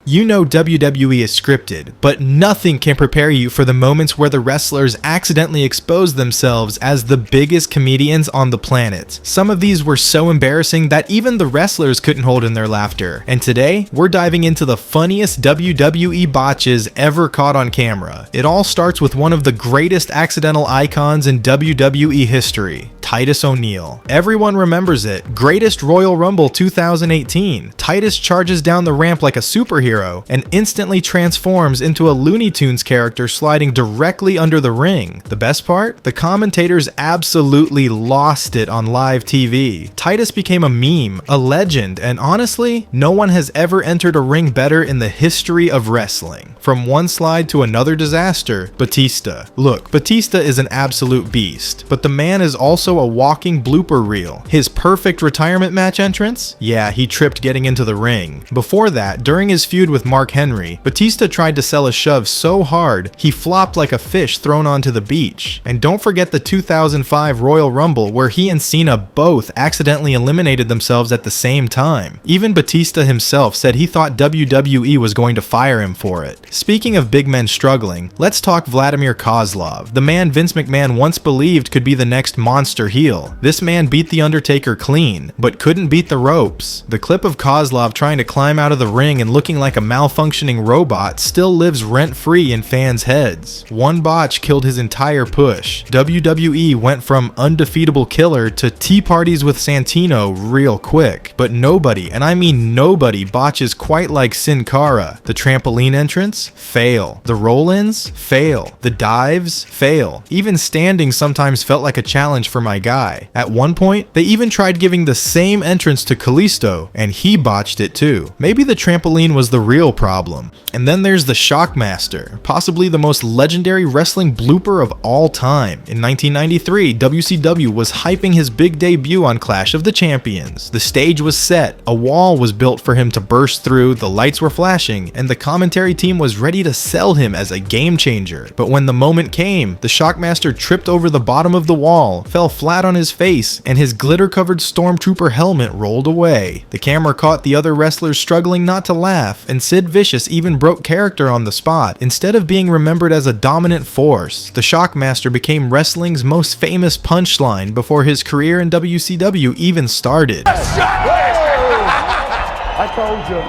You know WWE is scripted, but nothing can prepare you for the moments where the wrestlers accidentally expose themselves as the biggest comedians on the planet. Some of these were so embarrassing that even the wrestlers couldn't hold in their laughter. And today, we're diving into the funniest WWE botches ever caught on camera. It all starts with one of the greatest accidental icons in WWE history, Titus O'Neal. Everyone remembers it. Greatest Royal Rumble 2018. Titus charges down the ramp like a superhero and instantly transforms into a Looney Tunes character sliding directly under the ring. The best part? The commentators absolutely lost it on live TV. Titus became a meme, a legend, and honestly, no one has ever entered a ring better in the history of wrestling. From one slide to another disaster, Batista. Look, Batista is an absolute beast, but the man is also a walking blooper reel. His perfect retirement match entrance? Yeah, he tripped getting into the ring. Before that, during his feud with Mark Henry, Batista tried to sell a shove so hard, he flopped like a fish thrown onto the beach. And don't forget the 2005 Royal Rumble where he and Cena both accidentally eliminated themselves at the same time. Even Batista himself said he thought WWE was going to fire him for it. Speaking of big men struggling, let's talk Vladimir Kozlov, the man Vince McMahon once believed could be the next monster heel. This man beat The Undertaker clean, but couldn't beat the ropes. The clip of Kozlov trying to climb out of the ring and looking like a malfunctioning robot still lives rent-free in fans' heads. One botch killed his entire push. WWE went from undefeatable killer to tea parties with Santino real quick. But nobody, and I mean nobody, botches quite like Sin Cara. The trampoline entrance? Fail. The roll-ins? Fail. The dives? Fail. Even standing sometimes felt like a challenge for my guy. At one point, they even tried giving the same entrance to Kalisto, and he botched it too. Maybe the trampoline was the real problem. And then there's the Shockmaster, possibly the most legendary wrestling blooper of all time. In 1993, WCW was hyping his big debut on Clash of the Champions. The stage was set, a wall was built for him to burst through, the lights were flashing, and the commentary team was ready to sell him as a game changer. But when the moment came, the Shockmaster tripped over the bottom of the wall, fell flat on his face, and his glitter-covered Stormtrooper helmet rolled away. The camera caught the other wrestlers struggling not to laugh, and Sid Vicious even broke character on the spot. Instead of being remembered as a dominant force, the Shockmaster became wrestling's most famous punchline before his career in WCW even started. I told you.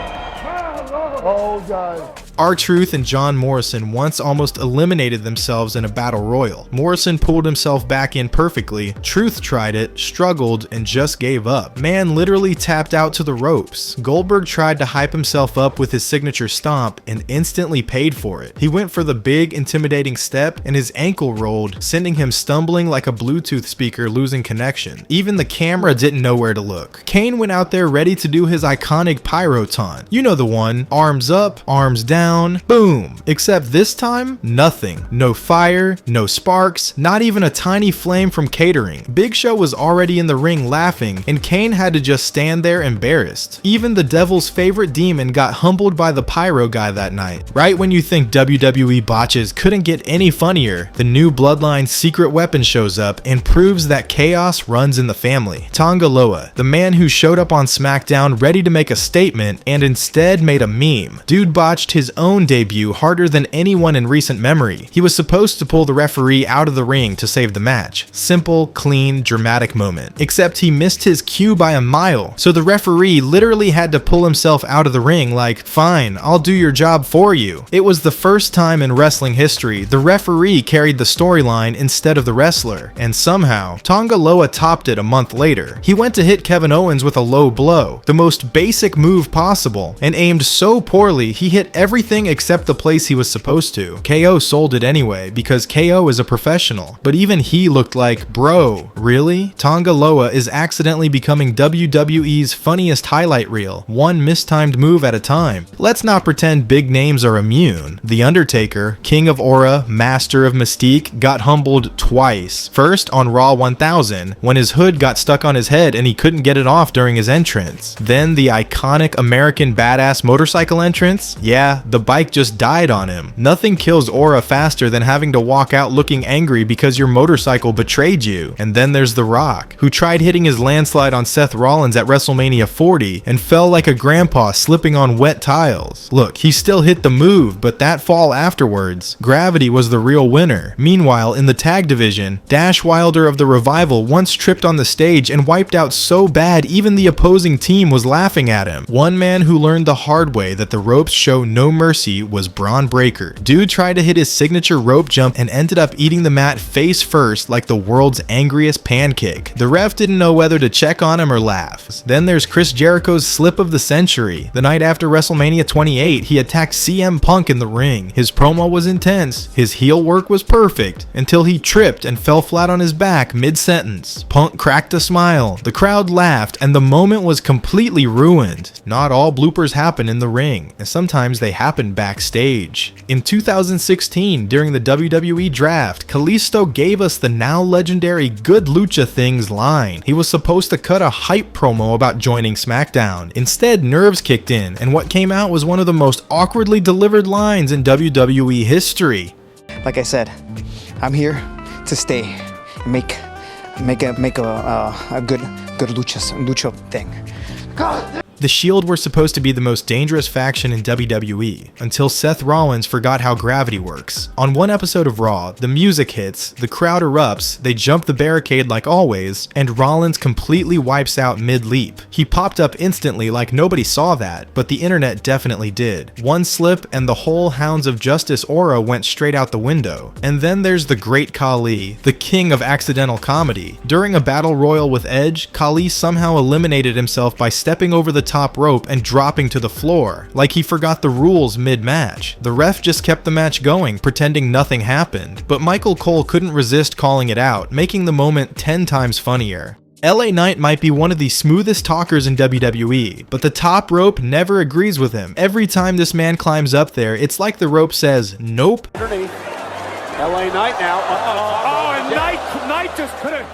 Oh, God. R-Truth and John Morrison once almost eliminated themselves in a battle royal. Morrison pulled himself back in perfectly, Truth tried it, struggled, and just gave up. Man literally tapped out to the ropes. Goldberg tried to hype himself up with his signature stomp and instantly paid for it. He went for the big, intimidating step and his ankle rolled, sending him stumbling like a Bluetooth speaker losing connection. Even the camera didn't know where to look. Kane went out there ready to do his iconic pyro taunt. You know the one, arms up, arms down, boom. Except this time, nothing. No fire, no sparks, not even a tiny flame from catering. Big Show was already in the ring laughing, and Kane had to just stand there embarrassed. Even the devil's favorite demon got humbled by the pyro guy that night. Right when you think WWE botches couldn't get any funnier, the new Bloodline secret weapon shows up and proves that chaos runs in the family. Tongaloa, the man who showed up on SmackDown ready to make a statement and instead made a meme. Dude botched his own debut harder than anyone in recent memory. He was supposed to pull the referee out of the ring to save the match. Simple, clean, dramatic moment. Except he missed his cue by a mile, so the referee literally had to pull himself out of the ring like, fine, I'll do your job for you. It was the first time in wrestling history the referee carried the storyline instead of the wrestler, and somehow, Tongaloa topped it a month later. He went to hit Kevin Owens with a low blow, the most basic move possible, and aimed so poorly he hit everything except the place he was supposed to. KO sold it anyway, because KO is a professional, but even he looked like, bro, really? Tongaloa is accidentally becoming WWE's funniest highlight reel, one mistimed move at a time. Let's not pretend big names are immune. The Undertaker, King of Aura, Master of Mystique, got humbled twice. First on Raw 1000, when his hood got stuck on his head and he couldn't get it off during his entrance. Then the iconic American Badass motorcycle title entrance? Yeah, the bike just died on him. Nothing kills aura faster than having to walk out looking angry because your motorcycle betrayed you. And then there's The Rock, who tried hitting his landslide on Seth Rollins at WrestleMania 40 and fell like a grandpa slipping on wet tiles. Look, he still hit the move, but that fall afterwards, Gravity was the real winner. Meanwhile, in the tag division, Dash Wilder of the Revival once tripped on the stage and wiped out so bad even the opposing team was laughing at him. One man who learned the hard way that the ropes show no mercy was Braun Breaker. Dude tried to hit his signature rope jump and ended up eating the mat face first like the world's angriest pancake. The ref didn't know whether to check on him or laugh. Then there's Chris Jericho's slip of the century. The night after WrestleMania 28, he attacked CM Punk in the ring. His promo was intense, his heel work was perfect, until he tripped and fell flat on his back mid-sentence. Punk cracked a smile, the crowd laughed, and the moment was completely ruined. Not all bloopers happen in the ring, and sometimes they happen backstage. In 2016, during the WWE draft, Kalisto gave us the now legendary "Good Lucha Things" line. He was supposed to cut a hype promo about joining SmackDown. Instead, nerves kicked in, and what came out was one of the most awkwardly delivered lines in WWE history. Like I said, I'm here to stay and make a good lucha thing. The Shield were supposed to be the most dangerous faction in WWE, until Seth Rollins forgot how gravity works. On one episode of Raw, the music hits, the crowd erupts, they jump the barricade like always, and Rollins completely wipes out mid-leap. He popped up instantly like nobody saw that, but the internet definitely did. One slip and the whole Hounds of Justice aura went straight out the window. And then there's the Great Khali, the king of accidental comedy. During a battle royal with Edge, Khali somehow eliminated himself by stepping over the top rope and dropping to the floor, like he forgot the rules mid-match. The ref just kept the match going, pretending nothing happened, but Michael Cole couldn't resist calling it out, making the moment 10 times funnier. LA Knight might be one of the smoothest talkers in WWE, but the top rope never agrees with him. Every time this man climbs up there, it's like the rope says, nope. Underneath. LA Knight now. And Knight just couldn't.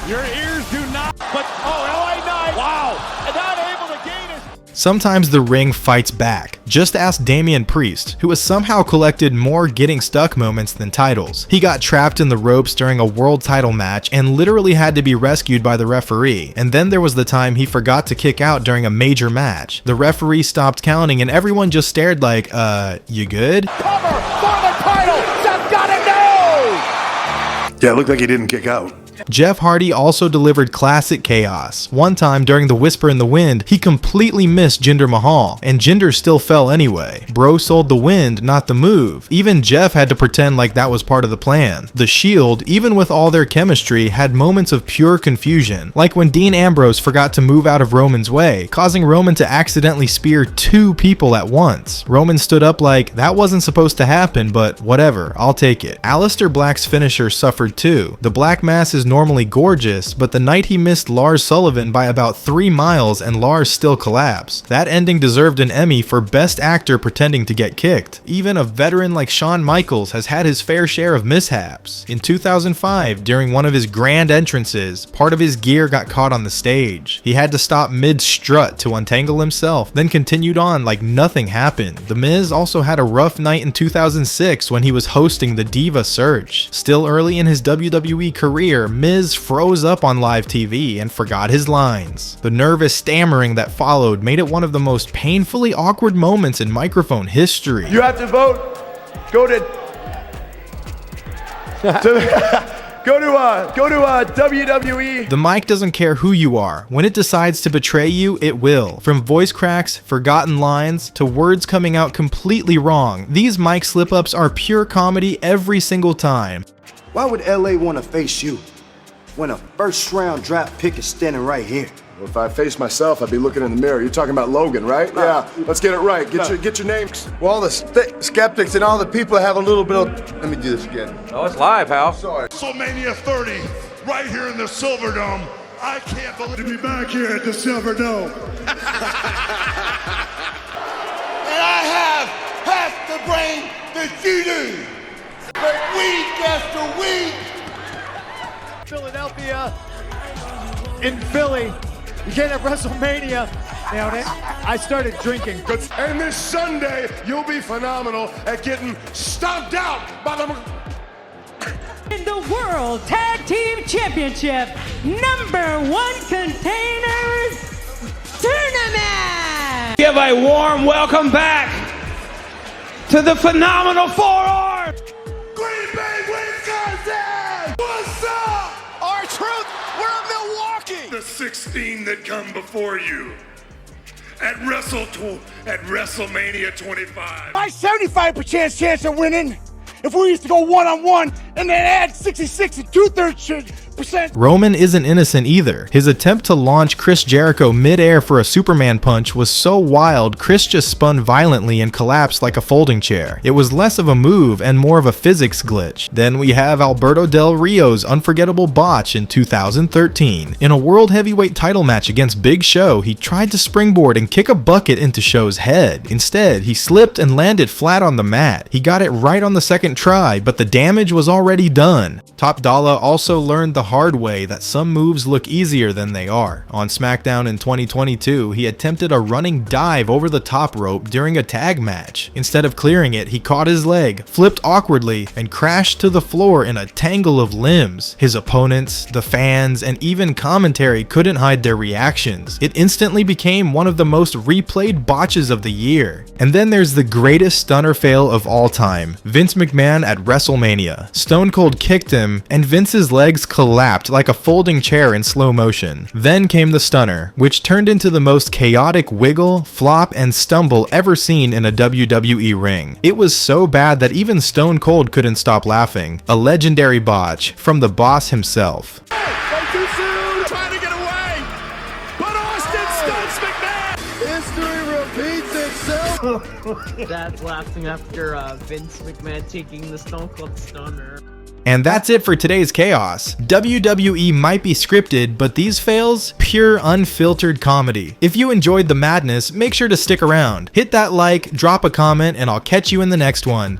Your ears do not. But LA Knight. Wow. And not able to gain it. Sometimes the ring fights back. Just ask Damian Priest, who has somehow collected more getting stuck moments than titles. He got trapped in the ropes during a world title match and literally had to be rescued by the referee. And then there was the time he forgot to kick out during a major match. The referee stopped counting and everyone just stared like, you good? Cover for the title. Seth got it now. Yeah, it looked like he didn't kick out. Jeff Hardy also delivered classic chaos. One time during the Whisper in the Wind, he completely missed Jinder Mahal, and Jinder still fell anyway. Bro sold the wind, not the move. Even Jeff had to pretend like that was part of the plan. The Shield, even with all their chemistry, had moments of pure confusion, like when Dean Ambrose forgot to move out of Roman's way, causing Roman to accidentally spear 2 people at once. Roman stood up like, that wasn't supposed to happen, but whatever, I'll take it. Aleister Black's finisher suffered too. The Black Mass is normally gorgeous, but the night he missed Lars Sullivan by about 3 miles and Lars still collapsed. That ending deserved an Emmy for Best Actor pretending to get kicked. Even a veteran like Shawn Michaels has had his fair share of mishaps. In 2005, during one of his grand entrances, part of his gear got caught on the stage. He had to stop mid-strut to untangle himself, then continued on like nothing happened. The Miz also had a rough night in 2006 when he was hosting the Diva Search. Still early in his WWE career, Miz froze up on live TV and forgot his lines. The nervous stammering that followed made it one of the most painfully awkward moments in microphone history. You have to vote. Go to WWE. The mic doesn't care who you are. When it decides to betray you, it will. From voice cracks, forgotten lines, to words coming out completely wrong, these mic slip-ups are pure comedy every single time. Why would LA want to face you when a first-round draft pick is standing right here? Well, if I faced myself, I'd be looking in the mirror. You're talking about Logan, right? Yeah. Let's get it right. Get your names. Well, all the skeptics and all the people have a little bit of... Let me do this again. Oh, it's live, Hal. Sorry. WrestleMania 30, right here in the Silver Dome. I can't believe to be back here at the Silver Dome. And I have half the brain that you do. But week after week. Philadelphia in Philly. You can't have WrestleMania Nailed it. I started drinking. And this Sunday, you'll be phenomenal at getting stomped out by the... In the World Tag Team Championship #1 Containers Tournament! Give a warm welcome back to the phenomenal four-arm. Green Bay, Wisconsin! What's up? Our truth, we're in Milwaukee. The 16 that come before you at WrestleMania 25. My 75% chance of winning if we used to go one-on-one and then add 66 and 2/3%. Roman isn't innocent either. His attempt to launch Chris Jericho mid-air for a Superman punch was so wild, Chris just spun violently and collapsed like a folding chair. It was less of a move and more of a physics glitch. Then we have Alberto Del Rio's unforgettable botch in 2013. In a World Heavyweight title match against Big Show, he tried to springboard and kick a bucket into Show's head. Instead, he slipped and landed flat on the mat. He got it right on the second try, but the damage was already done. Top Dollar also learned the hard way that some moves look easier than they are. On SmackDown in 2022, he attempted a running dive over the top rope during a tag match. Instead of clearing it, he caught his leg, flipped awkwardly, and crashed to the floor in a tangle of limbs. His opponents, the fans, and even commentary couldn't hide their reactions. It instantly became one of the most replayed botches of the year. And then there's the greatest stunner fail of all time, Vince McMahon at WrestleMania. Stone Cold kicked him, and Vince's legs collapsed like a folding chair in slow motion. Then came the stunner, which turned into the most chaotic wiggle, flop, and stumble ever seen in a WWE ring. It was so bad that even Stone Cold couldn't stop laughing. A legendary botch from the boss himself. Way too soon. Trying to get away. But Austin stuns McMahon. History repeats itself. That's laughing after Vince McMahon taking the Stone Cold Stunner. And that's it for today's chaos. WWE might be scripted, but these fails, pure unfiltered comedy. If you enjoyed the madness, make sure to stick around. Hit that like, drop a comment, and I'll catch you in the next one.